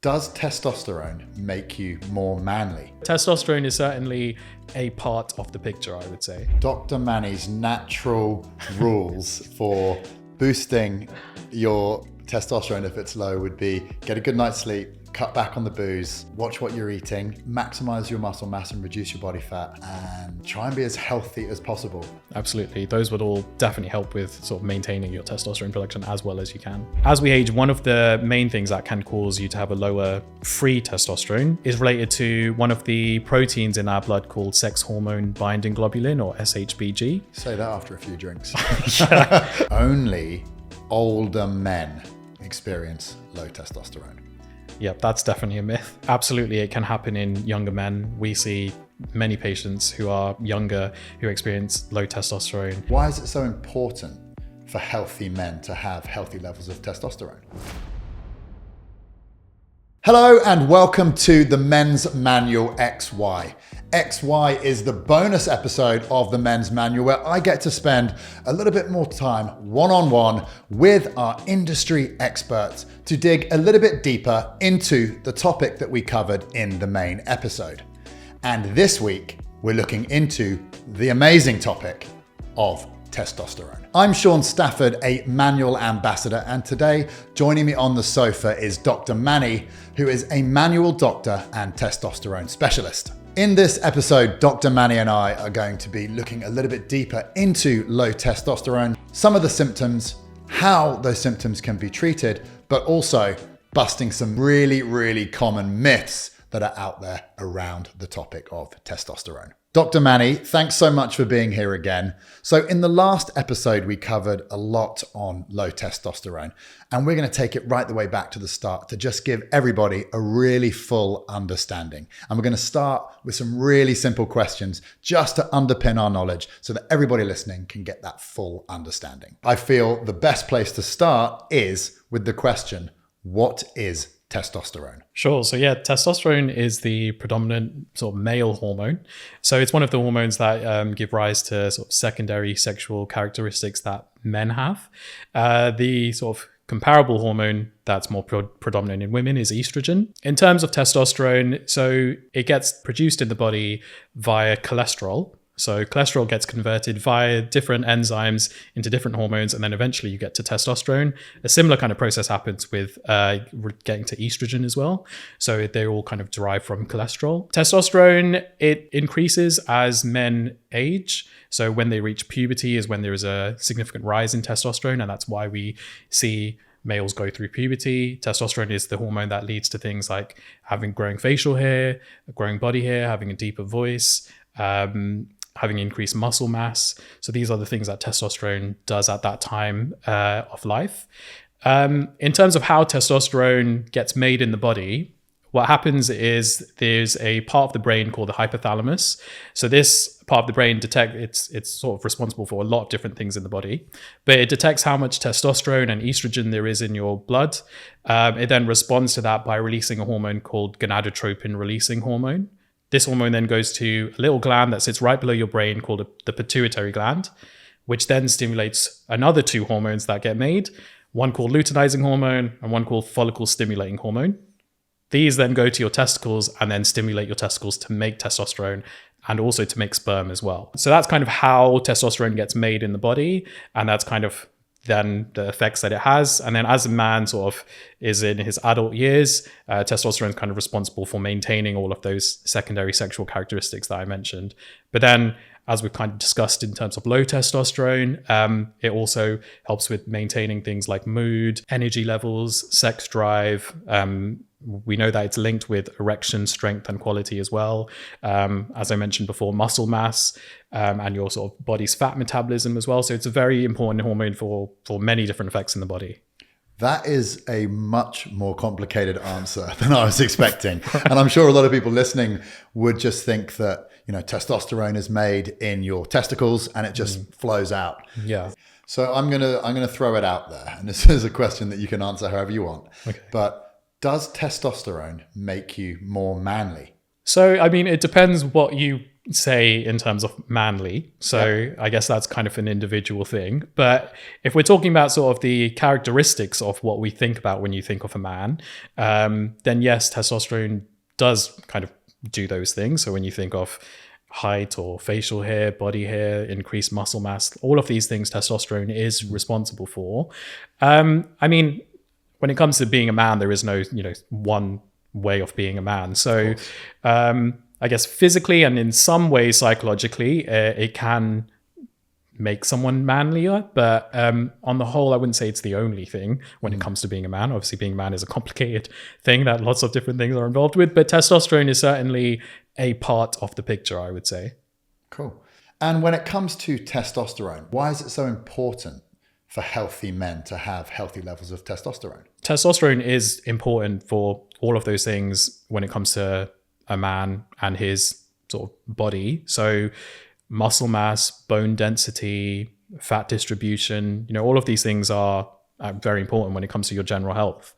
Does testosterone make you more manly? Testosterone is certainly a part of the picture, I would say. Dr. Manny's natural rules for boosting your testosterone if it's low would be get a good night's sleep, cut back on the booze, watch what you're eating, maximize your muscle mass and reduce your body fat, and try and be as healthy as possible. Absolutely. Those would all definitely help with sort of maintaining your testosterone production as well as you can. As we age, one of the main things that can cause you to have a lower free testosterone is related to one of the proteins in our blood called sex hormone binding globulin, or SHBG. Say that after a few drinks. Only older men experience low testosterone. Yep, that's definitely a myth. Absolutely, it can happen in younger men. We see many patients who are younger who experience low testosterone. Why is it so important for healthy men to have healthy levels of testosterone? Hello and welcome to the Men's Manual XY. XY is the bonus episode of the Men's Manual where I get to spend a little bit more time one-on-one with our industry experts to dig a little bit deeper into the topic that we covered in the main episode. And this week, we're looking into the amazing topic of testosterone. I'm Shaun Stafford, a manual ambassador, and today joining me on the sofa is Dr. Manny, who is a manual doctor and testosterone specialist. In this episode, Dr. Manny and I are going to be looking a little bit deeper into low testosterone, some of the symptoms, how those symptoms can be treated, but also busting some really common myths that are out there around the topic of testosterone. Dr. Manny, thanks so much for being here again. So in the last episode, we covered a lot on low testosterone, and we're going to take it right the way back to the start to just give everybody a really full understanding. And we're going to start with some really simple questions just to underpin our knowledge so that everybody listening can get that full understanding. I feel the best place to start is with the question, what is testosterone? Sure. So yeah, testosterone is the predominant sort of male hormone. So it's one of the hormones that give rise to sort of secondary sexual characteristics that men have. The sort of comparable hormone that's more predominant in women is estrogen. In terms of testosterone, so it gets produced in the body via cholesterol. So cholesterol gets converted via different enzymes into different hormones, and then eventually you get to testosterone. A similar kind of process happens with getting to estrogen as well. So they all kind of derive from cholesterol. Testosterone, it increases as men age. So when they reach puberty is when there is a significant rise in testosterone, and that's why we see males go through puberty. Testosterone is the hormone that leads to things like having growing facial hair, growing body hair, having a deeper voice, having increased muscle mass. So these are the things that testosterone does at that time of life. In terms of how testosterone gets made in the body, what happens is there's a part of the brain called the hypothalamus. So this part of the brain it's sort of responsible for a lot of different things in the body, but it detects how much testosterone and estrogen there is in your blood. It then responds to that by releasing a hormone called gonadotropin releasing hormone. This hormone then goes to a little gland that sits right below your brain called the pituitary gland, which then stimulates another two hormones that get made, one called luteinizing hormone and one called follicle stimulating hormone. These then go to your testicles and then stimulate your testicles to make testosterone and also to make sperm as well. So that's kind of how testosterone gets made in the body, and that's kind of then the effects that it has. And then as a man sort of is in his adult years, testosterone is kind of responsible for maintaining all of those secondary sexual characteristics that I mentioned. But then, as we've kind of discussed in terms of low testosterone, it also helps with maintaining things like mood, energy levels, sex drive. We know that it's linked with erection strength and quality as well. As I mentioned before, muscle mass and your sort of body's fat metabolism as well. So it's a very important hormone for many different effects in the body. That is a much more complicated answer than I was expecting. And I'm sure a lot of people listening would just think that, testosterone is made in your testicles and it just flows out. Yeah. So I'm gonna throw it out there. And this is a question that you can answer however you want. Okay. But does testosterone make you more manly? So, I mean, it depends what you say in terms of manly. So I guess that's kind of an individual thing. But if we're talking about sort of the characteristics of what we think about when you think of a man, then yes, testosterone does kind of do those things. So when you think of height or facial hair, body hair, increased muscle mass, all of these things testosterone is responsible for. I mean, when it comes to being a man, there is no, one way of being a man. So I guess physically and in some ways psychologically, it can make someone manlier, but on the whole, I wouldn't say it's the only thing when it comes to being a man. Obviously, being a man is a complicated thing that lots of different things are involved with, but testosterone is certainly a part of the picture, I would say. Cool. And when it comes to testosterone, why is it so important for healthy men to have healthy levels of testosterone? Testosterone is important for all of those things when it comes to a man and his sort of body. So muscle mass, bone density, fat distribution, all of these things are very important when it comes to your general health.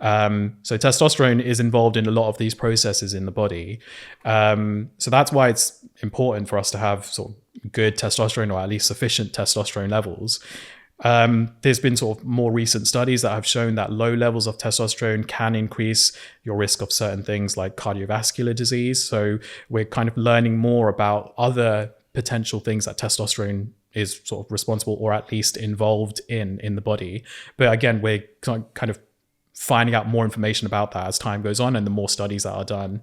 So testosterone is involved in a lot of these processes in the body. So that's why it's important for us to have sort of good testosterone, or at least sufficient testosterone levels. There's been sort of more recent studies that have shown that low levels of testosterone can increase your risk of certain things like cardiovascular disease. So we're kind of learning more about other potential things that testosterone is sort of responsible, or at least involved in the body. But again, we're kind of finding out more information about that as time goes on and the more studies that are done.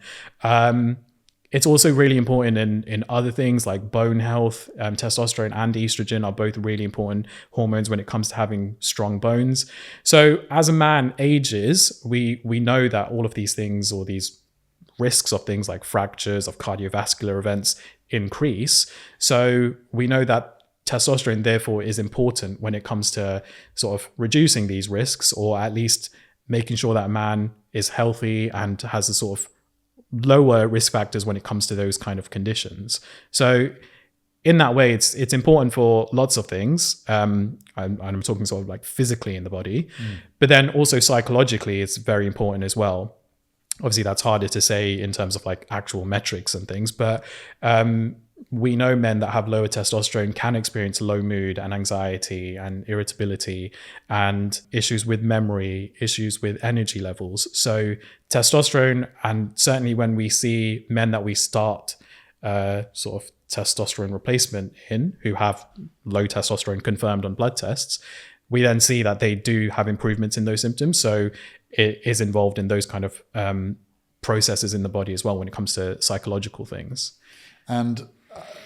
It's also really important in other things like bone health. Testosterone and estrogen are both really important hormones when it comes to having strong bones. So as a man ages, we know that all of these things, or these risks of things like fractures, of cardiovascular events, increase. So we know that testosterone therefore is important when it comes to sort of reducing these risks, or at least making sure that a man is healthy and has a sort of lower risk factors when it comes to those kind of conditions. So in that way, it's important for lots of things. And I'm talking sort of like physically in the body, but then also psychologically, it's very important as well. Obviously, that's harder to say in terms of like actual metrics and things, but we know men that have lower testosterone can experience low mood and anxiety and irritability and issues with memory, issues with energy levels. So testosterone, and certainly when we see men that we start sort of testosterone replacement in, who have low testosterone confirmed on blood tests, we then see that they do have improvements in those symptoms. So it is involved in those kind of processes in the body as well when it comes to psychological things. And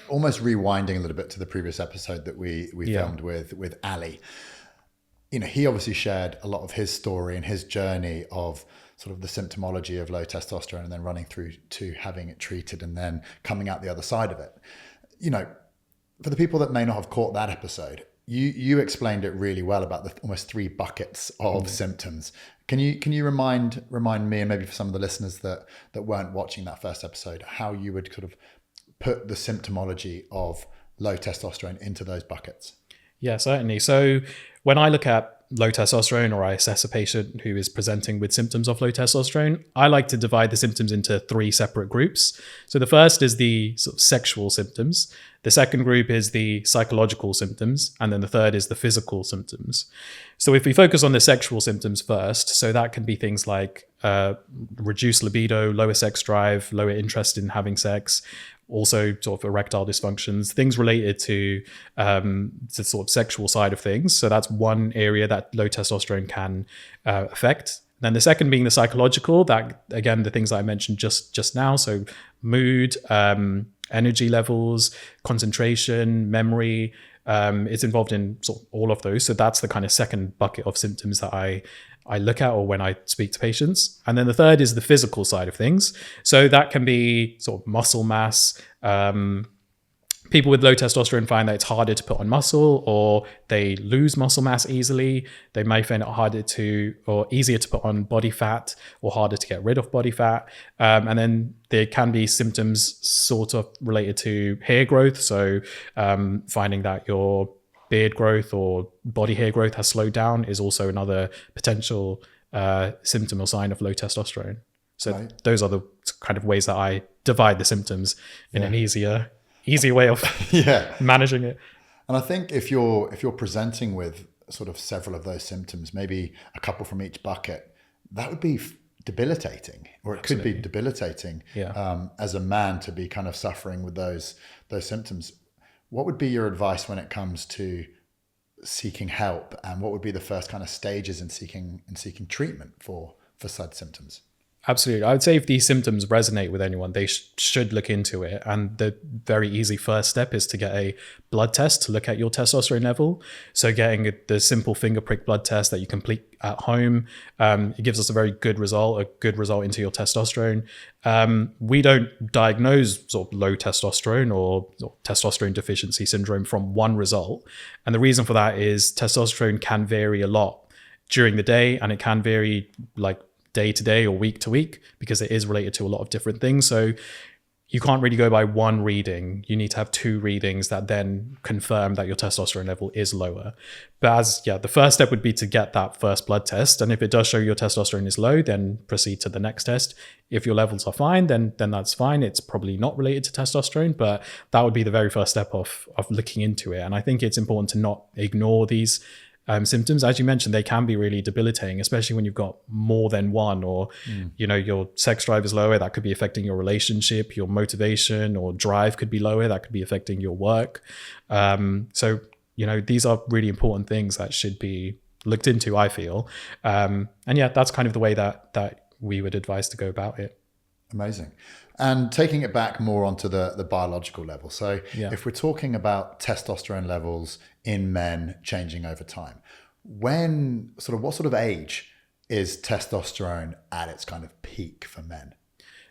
almost rewinding a little bit to the previous episode that we filmed with Ali, he obviously shared a lot of his story and his journey of sort of the symptomology of low testosterone, and then running through to having it treated and then coming out the other side of it. For the people that may not have caught that episode, you explained it really well about the almost 3 buckets of symptoms. Can you remind me, and maybe for some of the listeners that weren't watching that first episode, how you would sort of put the symptomology of low testosterone into those buckets? Yeah, certainly. So when I look at low testosterone, or I assess a patient who is presenting with symptoms of low testosterone, I like to divide the symptoms into 3 separate groups. So the first is the sort of sexual symptoms. The second group is the psychological symptoms. And then the third is the physical symptoms. So if we focus on the sexual symptoms first, so that can be things like reduced libido, lower sex drive, lower interest in having sex, also sort of erectile dysfunctions, things related to the sort of sexual side of things. So that's one area that low testosterone can affect. Then the second being the psychological, that again, the things that I mentioned just now. So mood, energy levels, concentration, memory, it's involved in sort of all of those. So that's the kind of second bucket of symptoms that I look at, or when I speak to patients. And then the third is the physical side of things. So that can be sort of muscle mass. People with low testosterone find that it's harder to put on muscle, or they lose muscle mass easily. They may find it easier to put on body fat, or harder to get rid of body fat. And then there can be symptoms sort of related to hair growth. So finding that your beard growth or body hair growth has slowed down is also another potential symptom or sign of low testosterone. So those are the kind of ways that I divide the symptoms in an easier way of managing it. And I think if you're presenting with sort of several of those symptoms, maybe a couple from each bucket, that would be debilitating, or it could be debilitating as a man to be kind of suffering with those symptoms. What would be your advice when it comes to seeking help, and what would be the first kind of stages in seeking treatment for said symptoms? Absolutely. I would say if these symptoms resonate with anyone, they should look into it. And the very easy first step is to get a blood test to look at your testosterone level. So getting the simple finger prick blood test that you complete at home, it gives us a very good result, into your testosterone. We don't diagnose sort of low testosterone or testosterone deficiency syndrome from one result. And the reason for that is testosterone can vary a lot during the day, and it can vary like day to day or week to week, because it is related to a lot of different things. So you can't really go by one reading. You need to have two readings that then confirm that your testosterone level is lower. But the first step would be to get that first blood test. And if it does show your testosterone is low, then proceed to the next test. If your levels are fine, then that's fine. It's probably not related to testosterone, but that would be the very first step of looking into it. And I think it's important to not ignore these symptoms. As you mentioned, they can be really debilitating, especially when you've got more than one, or your sex drive is lower. That could be affecting your relationship, your motivation or drive could be lower. That could be affecting your work. So these are really important things that should be looked into, I feel. And that's kind of the way that we would advise to go about it. Amazing. And taking it back more onto the biological level. So if we're talking about testosterone levels in men changing over time, what sort of age is testosterone at its kind of peak for men?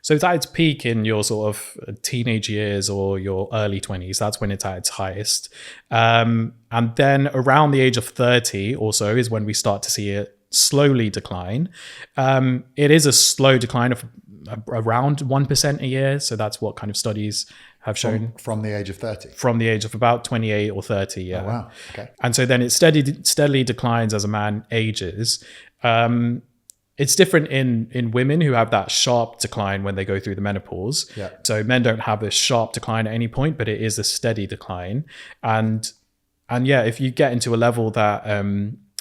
So it's at its peak in your sort of teenage years or your early 20s. That's when it's at its highest. And then around the age of 30 or so is when we start to see it slowly decline. It is a slow decline of around 1% a year. So that's what kind of studies have shown. From the age of 30? From the age of about 28 or 30, yeah. Oh, wow. Okay. And so then it steadily declines as a man ages. It's different in women who have that sharp decline when they go through the menopause. Yeah. So men don't have this sharp decline at any point, but it is a steady decline. And if you get into a level that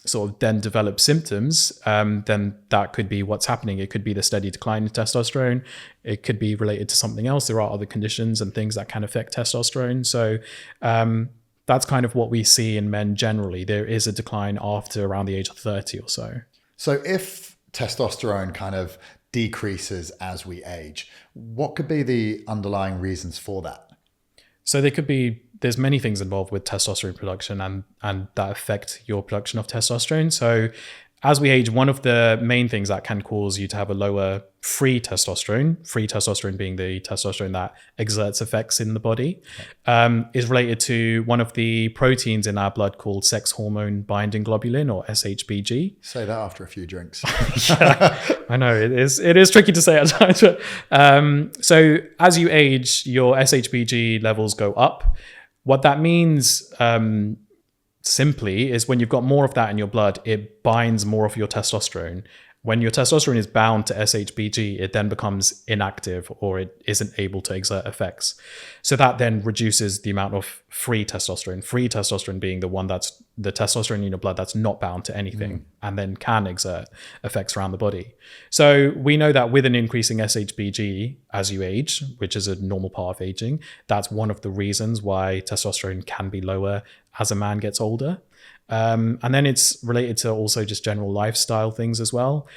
sort of then develop symptoms, then that could be what's happening. It could be the steady decline in testosterone. It could be related to something else. There are other conditions and things that can affect testosterone. So that's kind of what we see in men generally. There is a decline after around the age of 30 or so. So if testosterone kind of decreases as we age, what could be the underlying reasons for that? So there's many things involved with testosterone production and that affect your production of testosterone. So as we age, one of the main things that can cause you to have a lower free testosterone being the testosterone that exerts effects in the body, is related to one of the proteins in our blood called sex hormone binding globulin, or SHBG. Say that after a few drinks. Yeah, I know it is tricky to say at times. So as you age, your SHBG levels go up. What that means simply is when you've got more of that in your blood, it binds more of your testosterone. When your testosterone is bound to SHBG, it then becomes inactive, or it isn't able to exert effects. So that then reduces the amount of free testosterone being the one that's the testosterone in your blood that's not bound to anything and then can exert effects around the body. So we know that with an increasing SHBG as you age, which is a normal part of aging, that's one of the reasons why testosterone can be lower as a man gets older. And then it's related to also just general lifestyle things as well.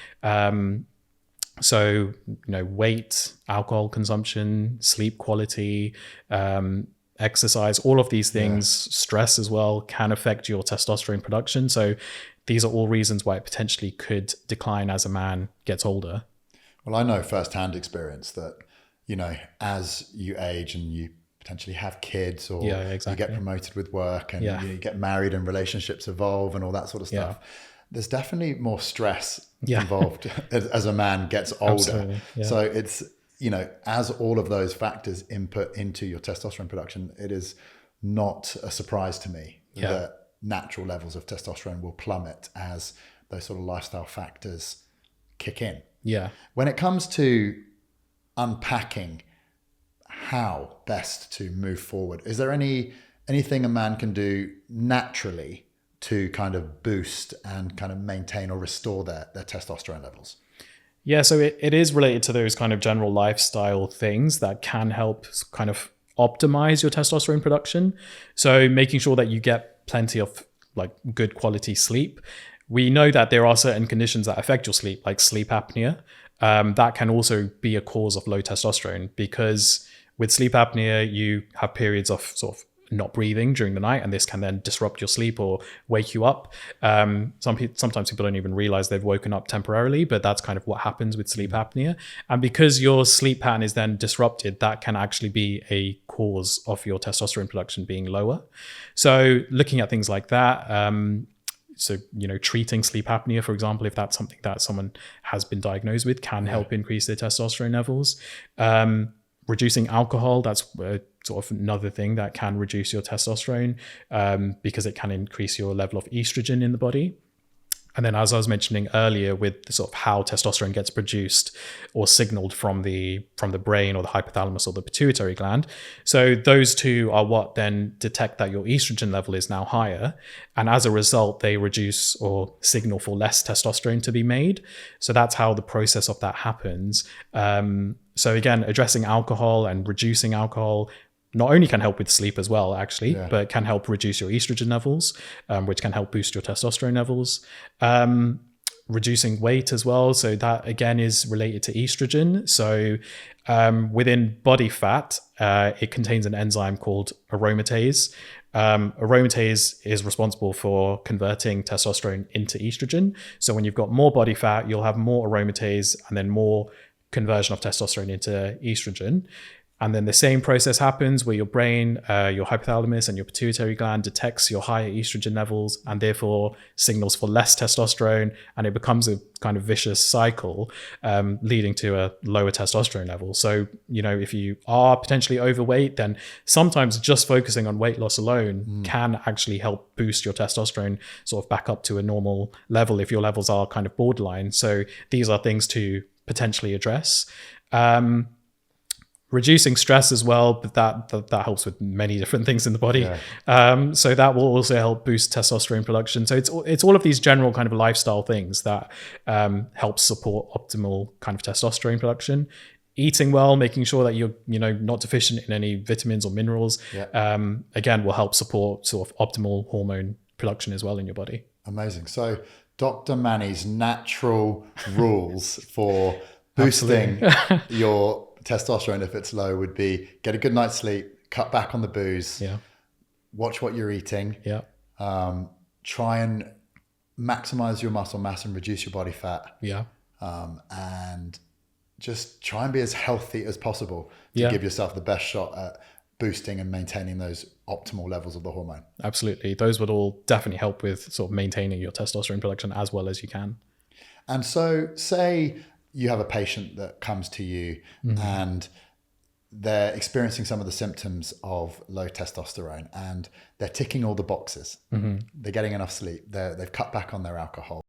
So, weight, alcohol consumption, sleep quality, exercise, all of these things, stress as well, can affect your testosterone production. So these are all reasons why it potentially could decline as a man gets older. Well, I know firsthand experience that, as you age and you potentially have kids, or you get promoted with work, and you get married and relationships evolve and all that sort of stuff. There's definitely more stress involved as a man gets older. So it's, as all of those factors input into your testosterone production, it is not a surprise to me that natural levels of testosterone will plummet as those sort of lifestyle factors kick in. Yeah. When it comes to unpacking how best to move forward, is there anything a man can do naturally to kind of boost and kind of maintain or restore their testosterone levels? Yeah, so it is related to those kind of general lifestyle things that can help kind of optimize your testosterone production. So making sure that you get plenty of like good quality sleep. We know that there are certain conditions that affect your sleep, like sleep apnea. That can also be a cause of low testosterone, because with sleep apnea, you have periods of sort of not breathing during the night, and this can then disrupt your sleep or wake you up. Sometimes people don't even realize they've woken up temporarily, but that's kind of what happens with sleep apnea. And because your sleep pattern is then disrupted, that can actually be a cause of your testosterone production being lower. So looking at things like that, so, treating sleep apnea, for example, if that's something that someone has been diagnosed with, can help increase their testosterone levels. Reducing alcohol, that's sort of another thing that can reduce your testosterone, because it can increase your level of estrogen in the body. And then, as I was mentioning earlier, with sort of how testosterone gets produced or signaled from the brain or the hypothalamus or the pituitary gland. So those two are what then detect that your estrogen level is now higher. And as a result, they reduce or signal for less testosterone to be made. So that's how the process of that happens. So again, addressing alcohol and reducing alcohol not only can help with sleep as well, actually, but can help reduce your estrogen levels, which can help boost your testosterone levels. Reducing weight as well. So that again is related to estrogen. So within body fat, it contains an enzyme called aromatase. Aromatase is responsible for converting testosterone into estrogen. So when you've got more body fat, you'll have more aromatase and then more conversion of testosterone into estrogen. And then the same process happens where your brain, your hypothalamus and your pituitary gland detects your higher estrogen levels and therefore signals for less testosterone. And it becomes a kind of vicious cycle, leading to a lower testosterone level. So, if you are potentially overweight, then sometimes just focusing on weight loss alone can actually help boost your testosterone sort of back up to a normal level if your levels are kind of borderline. So these are things to potentially address. Reducing stress as well, but that helps with many different things in the body. So that will also help boost testosterone production. So it's all of these general kind of lifestyle things that help support optimal kind of testosterone production. Eating well, making sure that you're not deficient in any vitamins or minerals, again will help support sort of optimal hormone production as well in your body. Amazing. So Dr. Manny's natural rules for boosting your testosterone if it's low would be get a good night's sleep, cut back on the booze, watch what you're eating, try and maximize your muscle mass and reduce your body fat, and just try and be as healthy as possible to give yourself the best shot at boosting and maintaining those optimal levels of the hormone. Absolutely. Those would all definitely help with sort of maintaining your testosterone production as well as you can. And so say you have a patient that comes to you and they're experiencing some of the symptoms of low testosterone and they're ticking all the boxes. They're getting enough sleep. They've cut back on their alcohol.